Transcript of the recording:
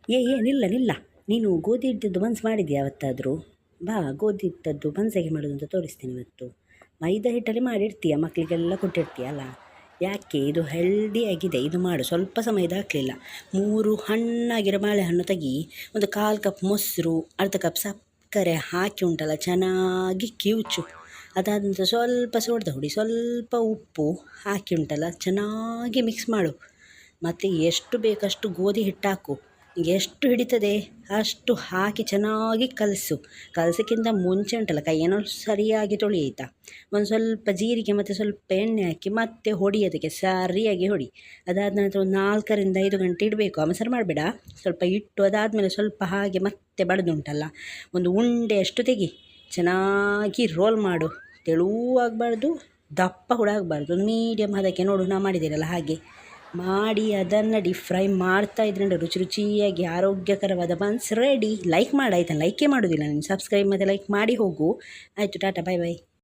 ನಿಲ್ಲ ನಿಲ್ಲ, ನೀನು ಗೋಧಿ ಹಿಟ್ಟದ್ದು ಬನ್ಸ್ ಮಾಡಿದ್ಯಾ ಯಾವತ್ತಾದರೂ? ಬಾ, ಗೋಧಿ ಹಿಟ್ಟದ್ದು ಬನ್ಸ್ ಹೇಗೆ ಮಾಡೋದು ಅಂತ ತೋರಿಸ್ತೀನಿ ಇವತ್ತು. ಮೈದಾ ಹಿಟ್ಟಲ್ಲಿ ಮಾಡಿರ್ತೀಯ, ಮಕ್ಕಳಿಗೆಲ್ಲ ಕೊಟ್ಟಿರ್ತೀಯಲ್ಲ. ಯಾಕೆ ಇದು ಹೆಲ್ದಿ ಆಗಿದೆ, ಇದು ಮಾಡು. ಸ್ವಲ್ಪ ಸಮಯದ ಹಾಕಲಿಲ್ಲ. 3 ಹಣ್ಣಾಗಿರೋ ಬಾಳೆಹಣ್ಣು ತೆಗಿ, ಒಂದು 1/4 ಕಪ್ ಮೊಸರು, ಅರ್ಧ ಕಪ್ ಸಕ್ಕರೆ ಹಾಕಿ ಉಂಟಲ್ಲ ಚೆನ್ನಾಗಿ ಕಿವುಚು. ಅದಾದ ನಂತರ ಸ್ವಲ್ಪ ಸೋಡಾ ಹುಡಿ, ಸ್ವಲ್ಪ ಉಪ್ಪು ಹಾಕಿ ಉಂಟಲ್ಲ ಚೆನ್ನಾಗಿ ಮಿಕ್ಸ್ ಮಾಡು. ಮತ್ತು ಎಷ್ಟು ಬೇಕಷ್ಟು ಗೋಧಿ ಹಿಟ್ಟು ಹಾಕು, ಎಷ್ಟು ಹಿಡಿತದೆ ಅಷ್ಟು ಹಾಕಿ ಚೆನ್ನಾಗಿ ಕಲಸೋಕ್ಕಿಂತ ಮುಂಚೆ ಉಂಟಲ್ಲ ಕೈಯನ್ನು ಸರಿಯಾಗಿ ತೊಳಿ ಆಯಿತಾ. ಒಂದು ಸ್ವಲ್ಪ ಜೀರಿಗೆ ಮತ್ತು ಸ್ವಲ್ಪ ಎಣ್ಣೆ ಹಾಕಿ ಮತ್ತೆ ಹೊಡಿ, ಅದಕ್ಕೆ ಸರಿಯಾಗಿ ಹೊಡಿ. ಅದಾದ ನಂತರ ಒಂದು 4ರಿಂದ 5 ಗಂಟೆ ಇಡಬೇಕು. ಅವಸರ ಮಾಡಬೇಡ, ಸ್ವಲ್ಪ ಇಟ್ಟು ಅದಾದಮೇಲೆ ಸ್ವಲ್ಪ ಹಾಗೆ ಮತ್ತೆ ಬಡಿದುಂಟಲ್ಲ ಒಂದು ಉಂಡೆ ಅಷ್ಟು ತೆಗಿ, ಚೆನ್ನಾಗಿ ರೋಲ್ ಮಾಡು. ತೆಳುವೂ ಆಗಬಾರ್ದು, ದಪ್ಪ ಕೂಡ ಆಗಬಾರ್ದು, ಒಂದು ಮೀಡಿಯಮ್ ಅದಕ್ಕೆ ನೋಡು. ನಾ ಮಾಡಿದ್ದೀರಲ್ಲ ಹಾಗೆ ಮಾಡಿ ಅದನ್ನು ಡೀಪ್ ಫ್ರೈ ಮಾಡ್ತಾ ಇದ್ರೆ ರುಚಿ ರುಚಿಯಾಗಿ ಆರೋಗ್ಯಕರವಾದ ಬನ್ಸ್ ರೆಡಿ. ಲೈಕ್ ಮಾಡು ಆಯಿತಾ? ಲೈಕೇ ಮಾಡೋದಿಲ್ಲ ನೀನು. ಸಬ್ಸ್ಕ್ರೈಬ್ ಮತ್ತು ಲೈಕ್ ಮಾಡಿ ಹೋಗು. ಆಯಿತು, ಟಾಟಾ, ಬಾಯ್ ಬಾಯ್.